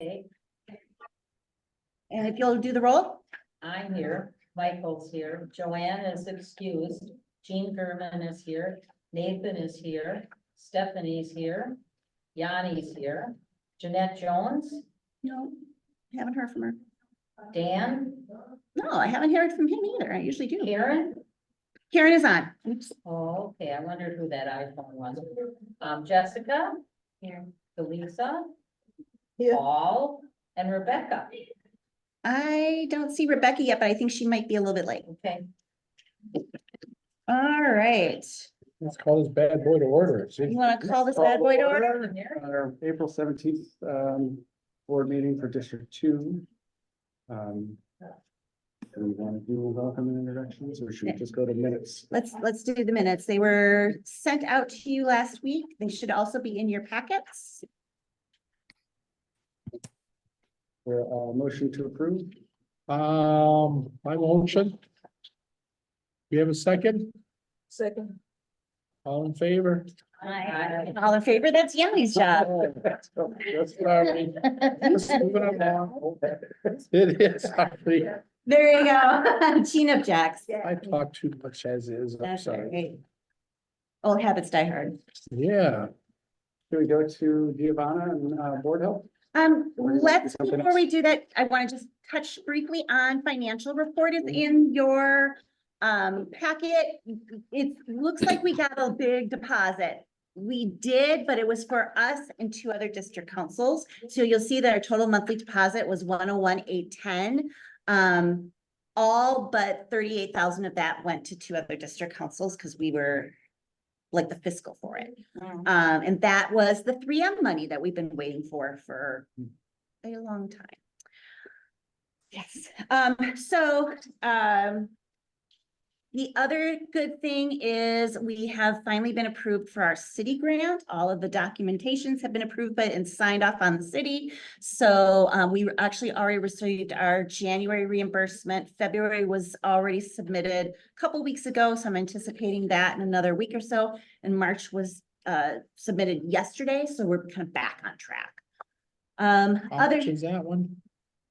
Okay, And if you'll do the roll? I'm here, Michael's here, Joanne is excused, Jean German is here, Nathan is here, Stephanie's here, Yanni's here, Jeanette Jones, No, haven't heard from her. Dan, No, I haven't heard from him either. I usually do. Karen. Karen is on. Oops. Oh, okay, I wondered who that iPhone was. Jessica. Here. Elisa. Yeah. Paul and Rebecca. I don't see Rebecca yet, but I think she might be a little bit late. Okay, All right. Let's call this bad boy to order. You want to call this bad boy to order? Our April 17th board meeting for District 2. Do we want to do welcome and introductions, or should we just go to minutes? Let's do the minutes. They were sent out to you last week. They should also be in your packets. For a motion to approve? My motion. We have a second? second. All in favor? All in favor? That's Yanni's job. That's sorry. Just moving along. It is, sorry. There you go. Gene objects. I talk too much as is, I'm That's all sorry. right. Old habits die hard. Yeah, Do we go to Giovanna and board health? Let's, Something before we else? do that, I want to just touch briefly on financial report is in your packet. It looks like we got a big deposit. We did, but it was for us and 2 other district councils. So you'll see that our total monthly deposit was 101,810. All but 38,000 of that went to 2 other district councils because we were like the fiscal for it. And that was the 3M money that we've been waiting for a long time. Yes, the other good thing is we have finally been approved for our city grant. All of the documentations have been approved by and signed off on the city. So we actually already received our January reimbursement. February was already submitted a couple weeks ago, so I'm anticipating that in another week or so. And March was submitted yesterday, so we're kind of back on track. how much is that one?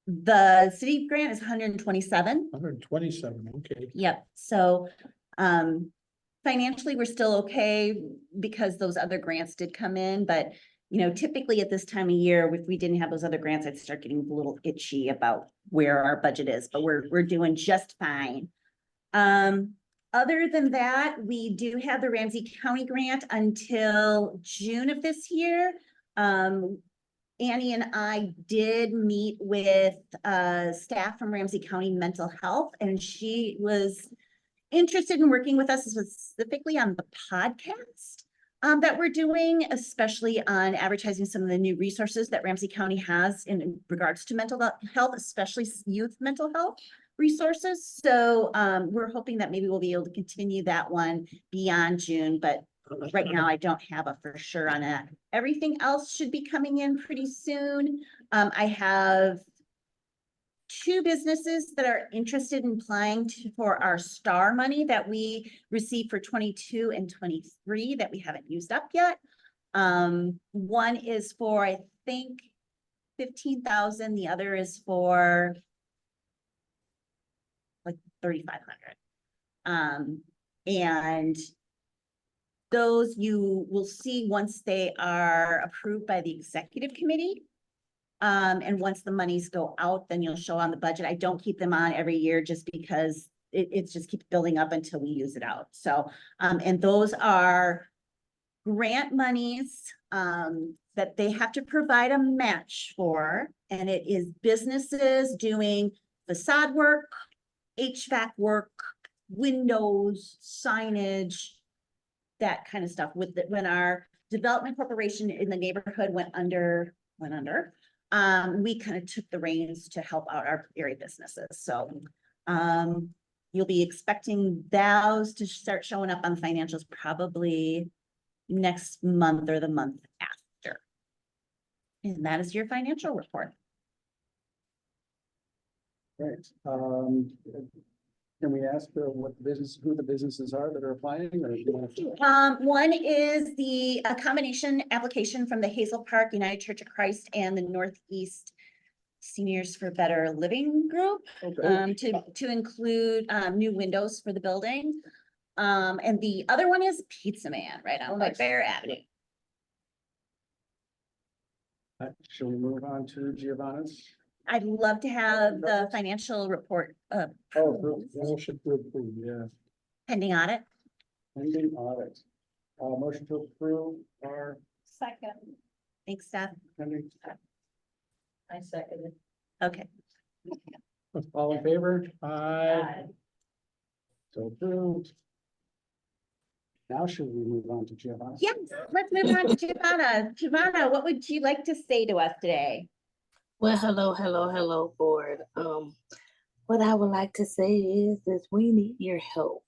The city grant is 127. 127, okay. Yep, so, financially, we're still okay because those other grants did come in, but, you know, typically at this time of year, if we didn't have those other grants, I'd start getting a little itchy about where our budget is, but we're doing just fine. Other than that, we do have the Ramsey County grant until June of this year. Annie and I did meet with staff from Ramsey County Mental Health, and she was interested in working with us specifically on the podcast that we're doing, especially on advertising some of the new resources that Ramsey County has in regards to mental health, especially youth mental health resources. So we're hoping that maybe we'll be able to continue that one beyond June, but right now I don't have a for sure on that. Everything else should be coming in pretty soon. I have 2 businesses that are interested in applying for our STAR money that we received for 22 and 23 that we haven't used up yet. One is for, I think, 15,000. The other is for like 3,500. And those you will see once they are approved by the executive committee. And once the monies go out, then you'll show on the budget. I don't keep them on every year just because it's just keeps building up until we use it out. So, and those are grant monies, that they have to provide a match for, and it is businesses doing facade work, HVAC work, windows, signage, that kind of stuff. When our development corporation in the neighborhood went under, we kind of took the reins to help out our area businesses. So, you'll be expecting those to start showing up on financials probably next month or the month after. And that is your financial report. Right. Can we ask who the businesses are that are applying, or do you want to? One is the combination application from the Hazel Park United Church of Christ and the Northeast Seniors for Better Living Group, Okay. to include, new windows for the building. And the other one is Pizza Man, right on nice. Bear Avenue. Shall we move on to Giovanna's? I'd love to have the financial report, Oh, approved. Motion to approve, yeah. pending audit. Pending audit. Motion to approve our Second. Thanks, Steph. pending, I seconded. Okay. all in favor? Aye. So approved. Now should we move on to Giovanna? Yes, let's move on to Giovanna. Giovanna, what would you like to say to us today? Well, hello, board. What I would like to say is we need your help.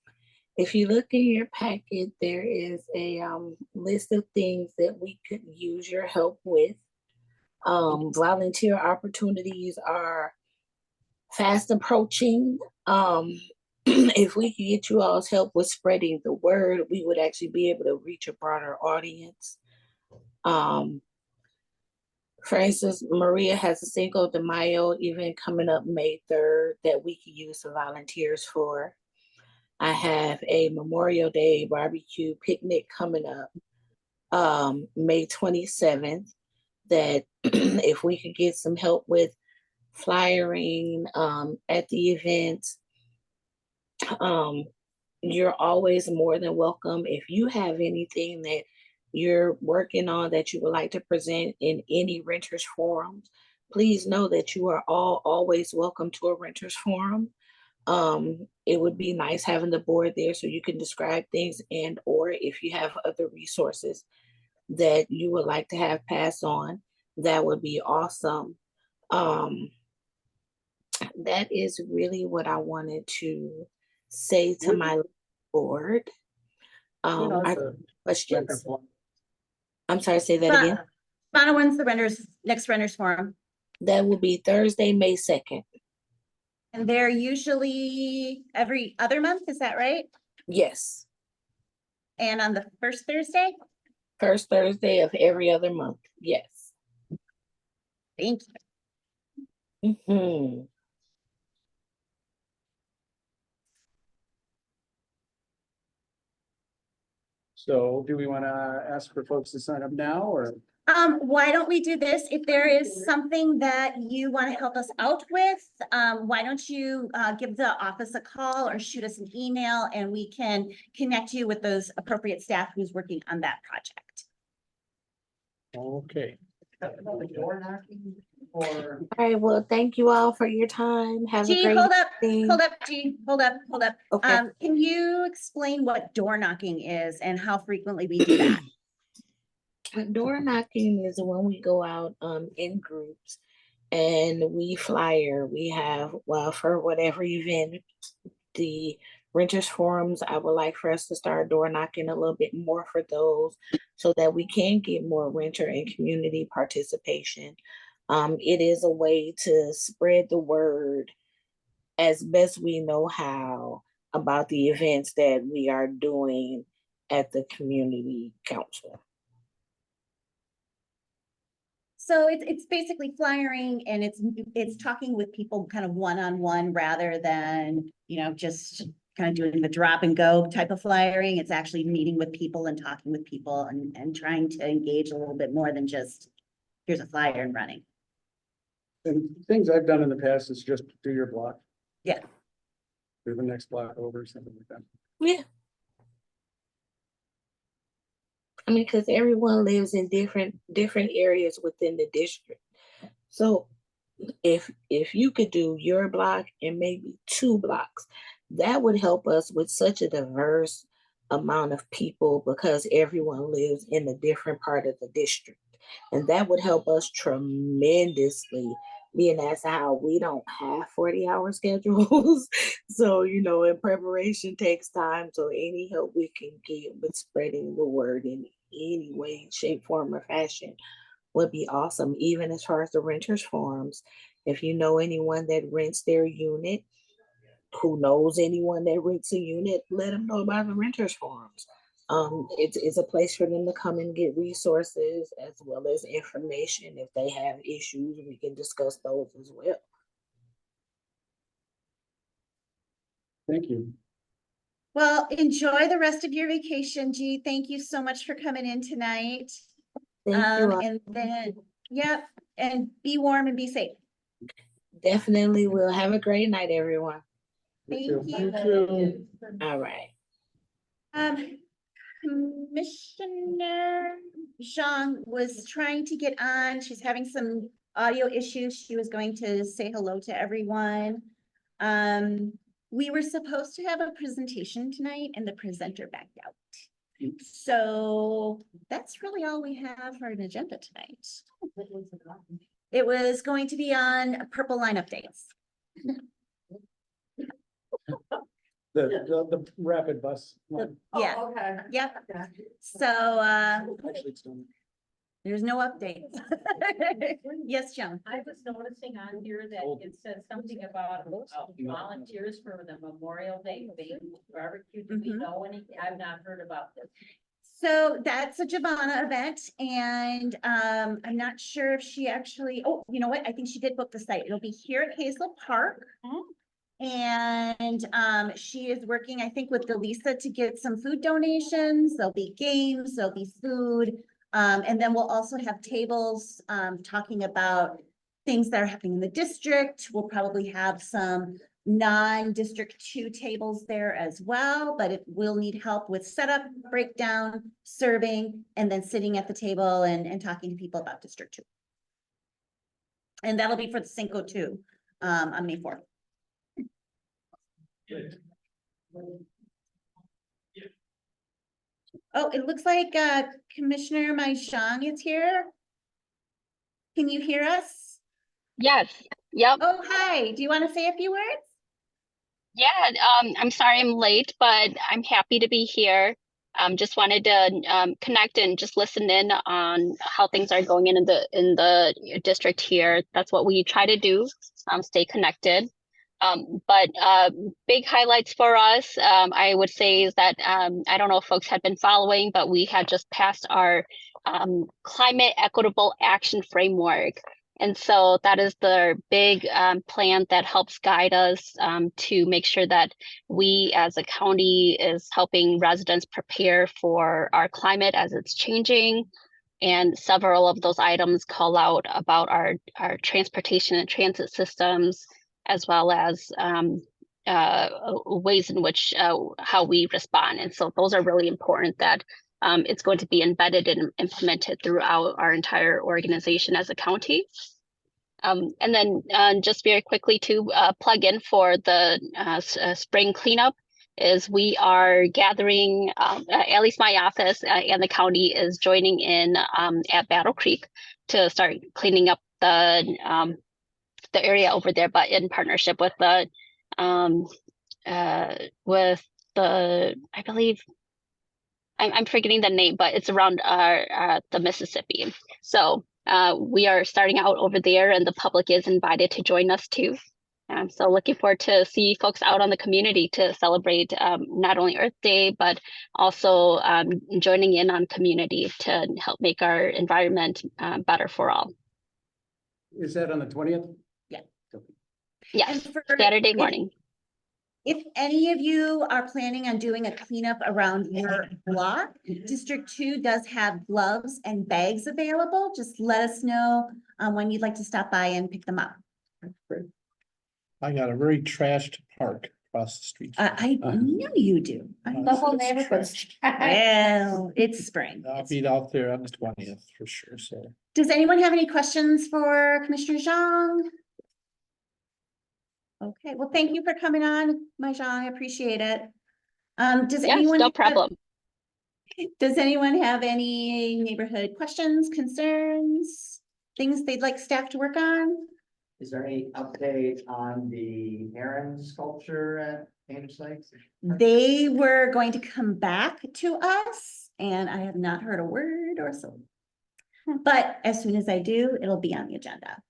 If you look in your packet, there is a list of things that we could use your help with. Volunteer opportunities are fast approaching. If we could get you all's help with spreading the word, we would actually be able to reach a broader audience. For instance, Maria has a Cinco de Mayo event coming up May 3rd that we could use some volunteers for. I have a Memorial Day barbecue picnic coming up May 27th that if we could get some help with flyering at the event, you're always more than welcome. If you have anything that you're working on that you would like to present in any renters forums, please know that you are all always welcome to a renters forum. It would be nice having the board there so you can describe things, and or if you have other resources that you would like to have passed on, that would be awesome. That is really what I wanted to say to my board. I questions. I'm sorry, say that again. Giovanna, when's the next renters forum? That will be Thursday, May 2nd. And they're usually every other month, is that right? Yes, And on the first Thursday? first Thursday of every other month. Yes. Thank you. Mhm. So do we want to ask for folks to sign up now or? Why don't we do this? If there is something that you want to help us out with, why don't you give the office a call or shoot us an email and we can connect you with those appropriate staff who's working on that project. Okay. Door knocking or? All right, well, thank you all for your time. Have a G, great hold up, evening. hold up, G, hold up. Okay. Can you explain what door knocking is and how frequently we do that? Door knocking is when we go out in groups and we flyer. We have, well, for whatever event, the renters forums, I would like for us to start door knocking a little bit more for those so that we can get more renter and community participation. It is a way to spread the word as best we know how about the events that we are doing at the community council. So it's basically flyering and it's talking with people kind of one-on-one rather than, just kind of doing the drop and go type of flyering. It's actually meeting with people and talking with people and trying to engage a little bit more than just, here's a flyer and running. And things I've done in the past is just do your block. Yeah. Do the next block over, something like that. Yeah. I mean, because everyone lives in different areas within the district. So if you could do your block and maybe 2 blocks, that would help us with such a diverse amount of people because everyone lives in a different part of the district. And that would help us tremendously, being as how we don't have 40-hour schedules. So, and preparation takes time. So any help we can get with spreading the word in any way, shape, form, or fashion would be awesome. Even as far as the renters forums, if you know anyone that rents their unit, who knows anyone that rents a unit, let them know about the renters forums. It's a place for them to come and get resources as well as information. If they have issues, we can discuss those as well. Thank you. Well, enjoy the rest of your vacation, G. Thank you so much for coming in tonight. Thank you. And then, yep, and be warm and be safe. Definitely will. Have a great night, everyone. Thank too. you. too. All right. Commissioner Zhang was trying to get on. She's having some audio issues. She was going to say hello to everyone. We were supposed to have a presentation tonight and the presenter backed out. So that's really all we have for an agenda tonight. It was going to be on Purple Line updates. The rapid bus. one. Yeah, Okay. yep. So, Actually, it's done. there's no update. Yes, Joan. I was noticing on here that it says something about volunteers for the Memorial Day barbecue. Do we Mhm. know anything? I've not heard about this. So that's a Giovanna event and I'm not sure if she actually, oh, you know what? I think she did book the site. It'll be here at Hazel Park. And she is working, I think, with Delisa to get some food donations. There'll be games, there'll be food. And then we'll also have tables talking about things that are happening in the district. We'll probably have some non-District 2 tables there as well, but it will need help with setup, breakdown, serving, and then sitting at the table and talking to people about District 2. And that'll be for the Cinco 2 on May 4th. Oh, it looks like Commissioner Mahjong is here. Can you hear us? Yes, yep. Oh, hi. Do you want to say a few words? Yeah, I'm sorry I'm late, but I'm happy to be here. Just wanted to connect and just listen in on how things are going in the district here. That's what we try to do, stay connected. But big highlights for us, I would say is that I don't know if folks had been following, but we had just passed our climate equitable action framework. And so that is the big plan that helps guide us to make sure that we as a county is helping residents prepare for our climate as it's changing. And several of those items call out about our transportation and transit systems, as well as ways in which how we respond. And so those are really important that it's going to be embedded and implemented throughout our entire organization as a county. And then just very quickly to plug in for the spring cleanup is we are gathering, at least my office and the county is joining in at Battle Creek to start cleaning up the area over there, but in partnership with the I believe I'm forgetting the name, but it's around the Mississippi. So we are starting out over there, and the public is invited to join us too. So looking forward to see folks out on the community to celebrate not only Earth Day, but also joining in on community to help make our environment better for all. Is that on the 20th? Yes, And for- Saturday morning. If any of you are planning on doing a cleanup around your block, District 2 does have gloves and bags available. Just let us know when you'd like to stop by and pick them up. I got a very trashed park across the street. I know you do. The whole neighborhood's Well, it's spring. I'll be out there on the 20th for sure, so. Does anyone have any questions for Commissioner Zhang? Okay, well, thank you for coming on, Mahjong. I appreciate it. Does Yes, anyone? no have- problem. Does anyone have any neighborhood questions, concerns, things they'd like staff to work on? Is there any update on the heron sculpture at Andrews Lake? They were going to come back to us and I have not heard a word or so. But as soon as I do, it'll be on the agenda.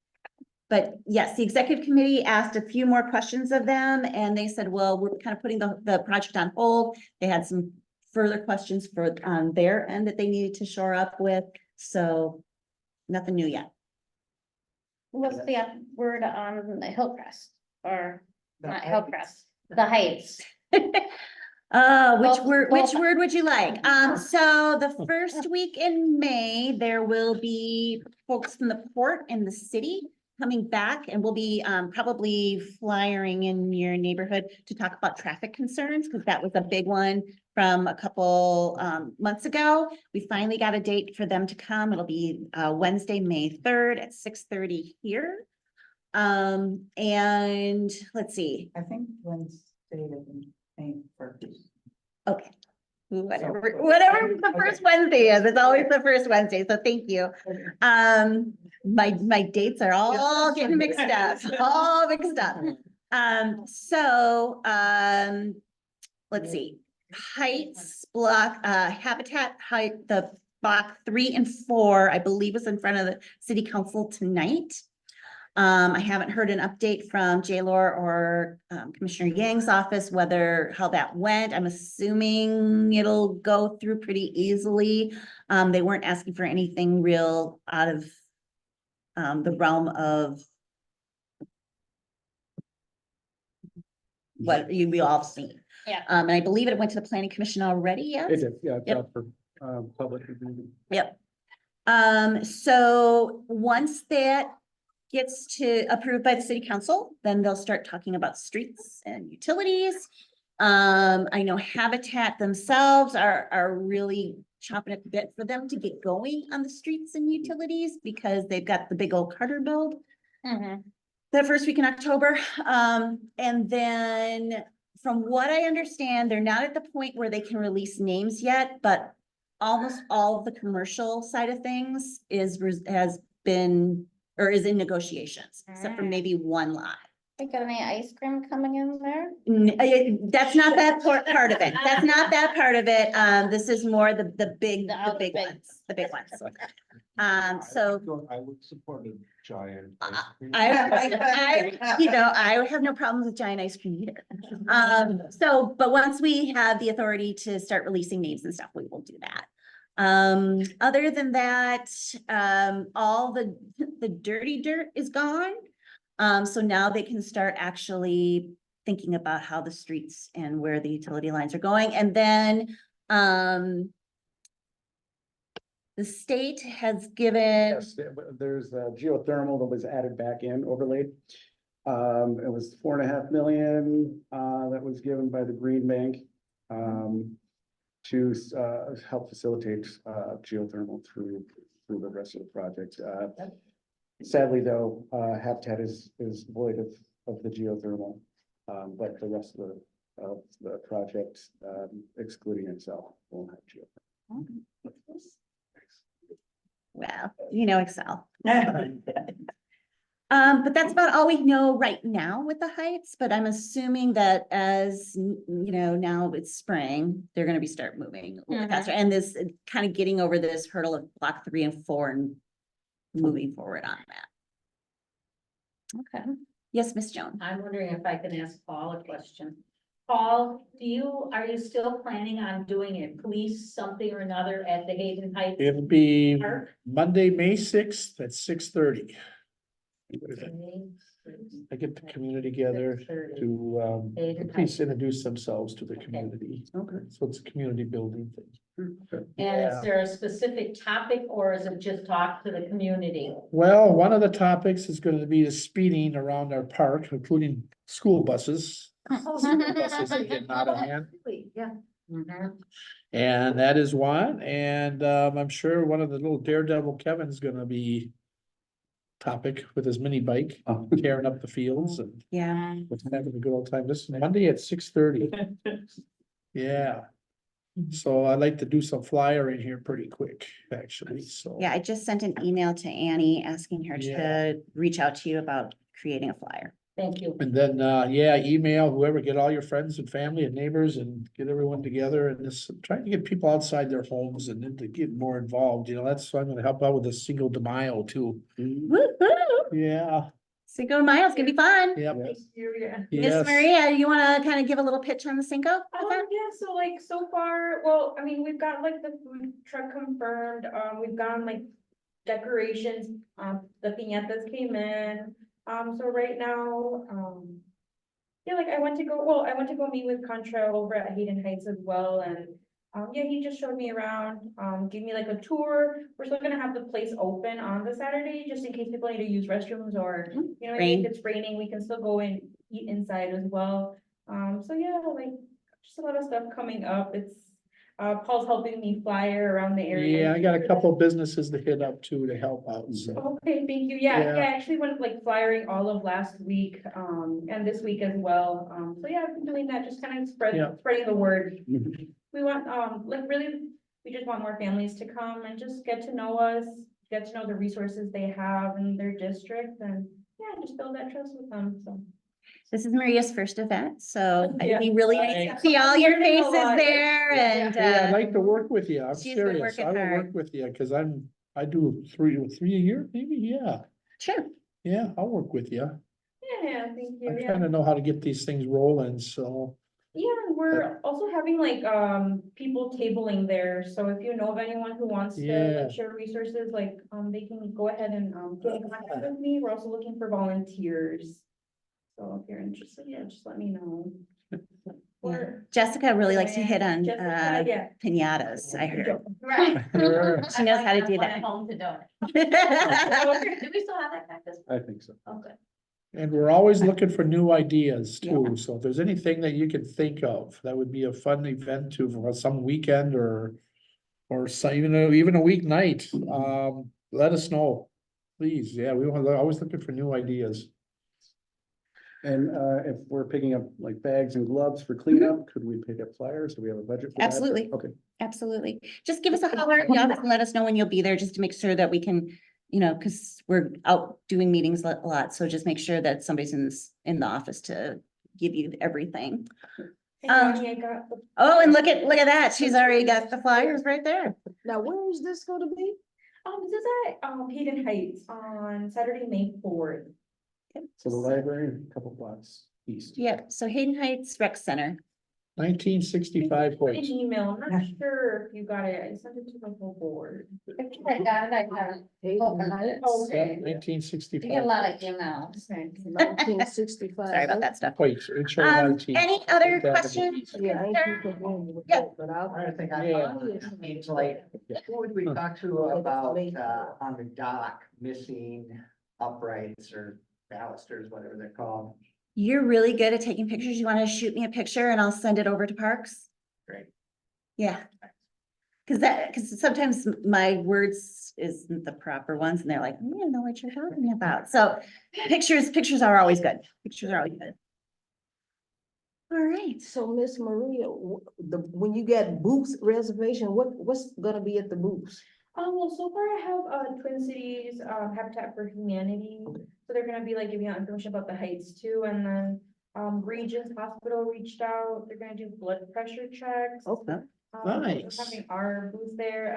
But yes, the executive committee asked a few more questions of them and they said, well, we're kind of putting the project on hold. They had some further questions for, on their end that they needed to shore up with, so nothing new yet. What's the word on the Hillcrest or not Hillcrest, the Heights? Which Both- word, both- which word would you like? So the first week in May, there will be folks from the port and the city coming back, and we'll be probably flyering in your neighborhood to talk about traffic concerns, because that was a big one from a couple months ago. We finally got a date for them to come. It'll be Wednesday, May 3rd at 6:30 here. And let's see, I think Wednesday, May first. okay. Whatever the first Wednesday is, it's always the first Wednesday, so thank you. My dates are all getting mixed up, all mixed up. Let's see, Heights block, Habitat Height, the block 3 and 4, I believe was in front of the city council tonight. I haven't heard an update from Jaylor or Commissioner Yang's office, how that went. I'm assuming it'll go through pretty easily. They weren't asking for anything real out of the realm of what we all seen. Yeah. And I believe it went to the planning commission already, yes? It is, yeah, it's Yep. up for, public review. Yep. So once that gets approved by the city council, then they'll start talking about streets and utilities. I know Habitat themselves are really chomping at the bit for them to get going on the streets and utilities, because they've got the big old Carter build Mhm. the first week in October. And then from what I understand, they're not at the point where they can release names yet, but almost all of the commercial side of things has been, or is in negotiations, except for maybe one lot. They got any ice cream coming in there? That's not that part of it. That's not that part of it. This is more the big big. ones, the big ones. So I would support a giant. I have no problems with giant ice cream either. But once we have the authority to start releasing names and stuff, we will do that. Other than that, all the dirty dirt is gone. So now they can start actually thinking about how the streets and where the utility lines are going. And then, the state has given, Yes, there's geothermal that was added back in, overlaid. It was 4.5 million, that was given by the Green Bank, to, help facilitate, geothermal through the rest of the project. Sadly, though, Habitat is void of the geothermal, but the rest of the project, excluding itself, won't have geothermal. well, Excel. But that's about all we know right now with the Heights, but I'm assuming that as, now it's spring, they're gonna start moving a little Mhm. faster, and this kind of getting over this hurdle of block 3 and 4 and moving forward on that. Okay. Yes, Miss Jones. I'm wondering if I can ask Paul a question. Paul, are you still planning on doing a police something or another at the Hayden Heights It'll be Park? Monday, May 6th at 6:30. I get the community together 6:30. to Hayden please Heights. introduce themselves to the community. Okay. So it's a community building thing. And is there a specific topic, or is it just talk to the community? Well, one of the topics is going to be the speeding around our park, including school buses. School buses are getting out of hand. Yeah. Mhm. And that is one, and I'm sure one of the little daredevil Kevin's gonna be topic with his mini bike, Oh. tearing up the fields and Yeah, having a good old time. This is Monday at 6:30. Yeah. So I'd like to do some flyering here pretty quick, actually, so. yeah, I just sent an email to Annie asking her Yeah. to reach out to you about creating a flyer. Thank you. And then, email whoever, get all your friends and family and neighbors and get everyone together and just trying to get people outside their homes and then to get more involved, that's why I'm gonna help out with the Cinco de Mayo too. Woo-hoo! Yeah, Cinco de Mayo is gonna be fun. Yep. Yes. Miss Yes. Maria, you wanna kind of give a little pitch on the Cinco? Yeah, so like so far, well, I mean, we've got like the food truck confirmed, we've gotten like decorations, the piñatas came in. So right now, yeah, like I went to go meet with Contra over at Hayden Heights as well, and yeah, he just showed me around, gave me like a tour. We're still gonna have the place open on the Saturday, just in case people need to use restrooms or, you know, Rain. if it's raining, we can still go and eat inside as well. So yeah, like just a lot of stuff coming up. It's, Paul's helping me flyer around the area. Yeah, I got a couple of businesses to hit up too to help out, so. Okay, thank you. Yeah, Yeah. I actually went like flyering all of last week, and this week as well. So yeah, I've been doing that, just kind of Yeah. spreading the word. We want, like really, we just want more families to come and just get to know us, get to know the resources they have in their district, and yeah, just build that trust with them, so. This is Maria's first event, so it'd Yeah. be really nice to see all your Learning a faces lot. there and, Hey, I'd like to work with you. I'm she's been serious. working I will hard. work with you because I do three a year, maybe, yeah. sure. Yeah, I'll work with you. Yeah, thank you, I yeah. kind of know how to get these things rolling, so. Yeah, we're also having like, people tabling there, so if you know of anyone who wants to Yeah. like, share resources, like, they can go ahead and, get in contact with me. We're also looking for volunteers. So if you're interested, yeah, just let me know. Or- Jessica really likes to hit on, Jessica, yeah. piñatas, I heard. Right. She knows how to do I'm that. home to do it. Do we still have that practice? I think so. Okay. And we're always looking for new ideas Yeah. too, so if there's anything that you can think of, that would be a fun event to, for some weekend or. Or so, even a weeknight, let us know, please, yeah, we're always looking for new ideas. And if we're picking up like bags and gloves for cleanup, could we pick up flyers? Do we have a budget for that? Absolutely. Okay. Absolutely. Just give us a holler at the office and let us know when you'll be there, just to make sure that we can, you know, because we're out doing meetings a lot, so just make sure that somebody's in the office to give you everything. Hey, Bonnie, I got the- Oh, and look at that. She's already got the flyers right there. Now, where is this gonna be? This is at, Hayden Heights on Saturday, May 4th. So the library, a couple blocks east. Yep, so Hayden Heights Rec Center. 1965 An plates. email, I'm not sure if you got it, I sent it to the whole board. I got it, I haven't opened it. Okay. Nineteen You sixty-five. get a lot of emails. 1965. Sorry about that stuff. Plates, it showed 19. Any other questions? Yeah, I ain't concerns? familiar with Yeah. that, but I'll. I think I, Yeah. it's like, who would we talk to about, on the dock, missing uprights or balusters, whatever they're called? You're really good at taking pictures. You want to shoot me a picture and I'll send it over to Parks? Great. Yeah. Because sometimes my words isn't the proper ones and they're like, I don't know what you're talking about. So pictures are always good. Pictures are always good. All right. So Miss Maria, when you get booths reservation, what's gonna be at the booths? Well, so far I have, Twin Cities, Habitat for Humanity, so they're gonna be like giving out information about the heights too, and then, Regis Hospital reached out, they're gonna do blood pressure checks. Okay. We're Nice. Having our booth there,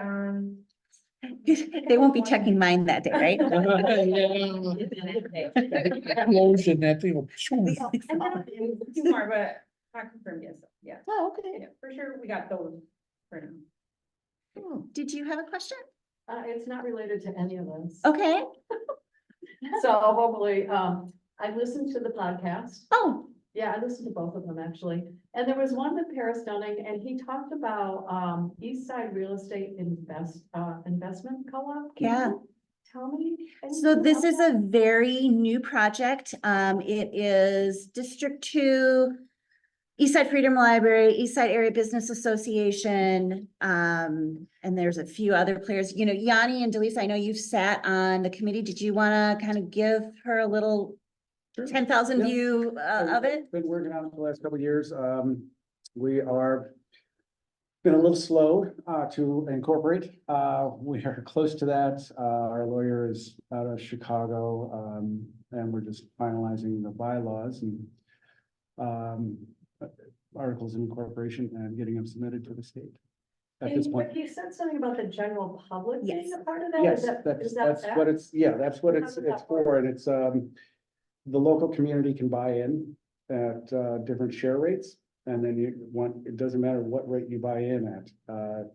They won't be checking mine that day, right? Explosion, that thing will. and then a few more, but not confirmed yet, so, yeah. Oh, okay. Yeah, for sure, we got those for now. Did you have a question? It's not related to any of this. Okay. So hopefully, I listened to the podcast. Oh, Yeah, I listened to both of them actually. And there was one with Paris Dunning and he talked about, East Side Real Estate Investment Co-op. Can Yeah. you Tell me. so anything this about is that? a very new project. It is District 2, East Side Freedom Library, East Side Area Business Association, and there's a few other players. You know, Yanni and Delisa, I know you've sat on the committee. Did you want to kind of give her a little 10,000 Yeah. view of it? Been working on it the last couple of years. We are been a little slow to incorporate. We are close to that. Our lawyer is out of Chicago, and we're just finalizing the bylaws and articles of incorporation and getting them submitted to the state at this And point. but you said something about the general public being Yes. a part of that? Yes, Is that- that's is that what it's, yeah, that's what How it's does that for, and it's, the local community can buy in at, different share rates. And then it doesn't matter what rate you buy in at,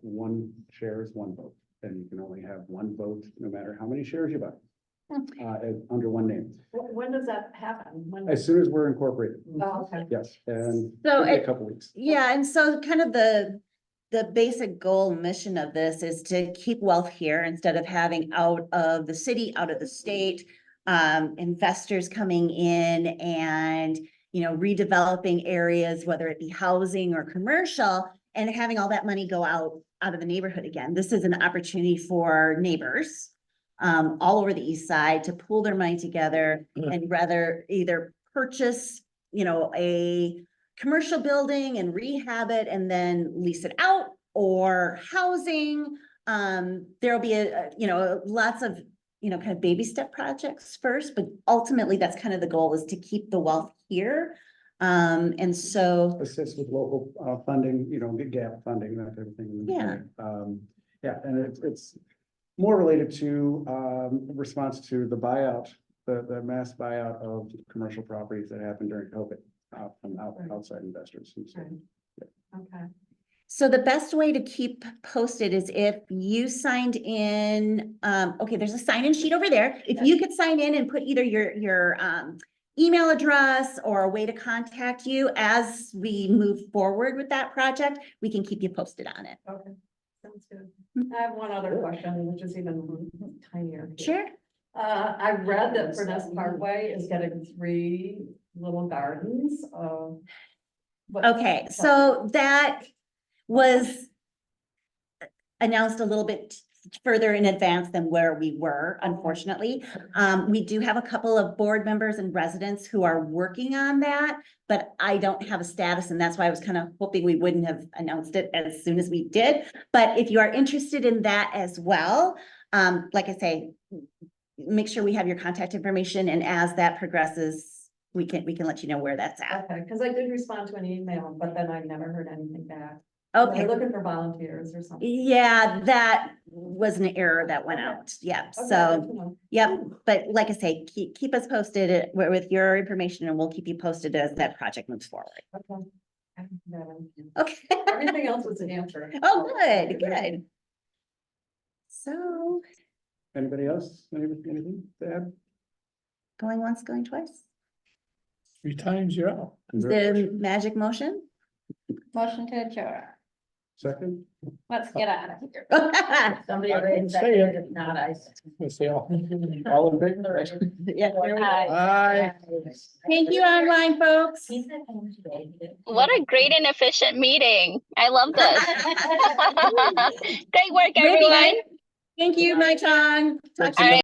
one share is one vote. And you can only have one vote, no matter how many shares you buy, under one name, When does that happen? When? as soon as we're incorporated. Oh, okay. Yes, and So it'll be a it- couple weeks. Yeah, and so kind of the basic goal and mission of this is to keep wealth here instead of having out of the city, out of the state. Investors coming in and, redeveloping areas, whether it be housing or commercial, and having all that money go out of the neighborhood again. This is an opportunity for neighbors all over the east side to pool their money together and rather either purchase, a commercial building and rehab it and then lease it out, or housing. There'll be lots of, kind of baby step projects first, but ultimately that's kind of the goal, is to keep the wealth here. And so, Assist with local, funding, get gap funding, that type of thing. Yeah. Yeah, and it's more related to, response to the buyout, the mass buyout of commercial properties that happened during COVID, from outside investors. And so, Right. Okay. so the best way to keep posted is if you signed in, okay, there's a sign-in sheet over there. If you could sign in and put either your email address or a way to contact you as we move forward with that project, we can keep you posted on it. Okay. Sounds good. I have one other question, which is even tinier. Sure. I read that Furness Parkway is getting 3 little gardens. Okay, so that was announced a little bit further in advance than where we were, unfortunately. We do have a couple of board members and residents who are working on that, but I don't have a status, and that's why I was kind of hoping we wouldn't have announced it as soon as we did. But if you are interested in that as well, like I say, make sure we have your contact information, and as that progresses, we can let you know where that's at. Okay, because I did respond to an email, but then I never heard anything back. Okay. They're looking for volunteers or something. Yeah, that was an error that went out. Yep. Okay, So, good to know. yep. But like I say, keep us posted with your information, and we'll keep you posted as that project moves forward. Okay. I haven't got anything. Okay. Everything else was answered. Oh, good, good. So, Anybody else? Anything to add? going once, going twice. 3 times you're out. The magic motion? Motion to adjourn. Second? Let's get out of here. Somebody I already didn't say seconded it. it, not I. Let's say all. All in favor? Yeah, there we go. Aye. Thank you, online folks. He's at home today. What a great and efficient meeting. I love this. Great work, Ruby, everyone. Thank you, my Chong. Talk to you All right.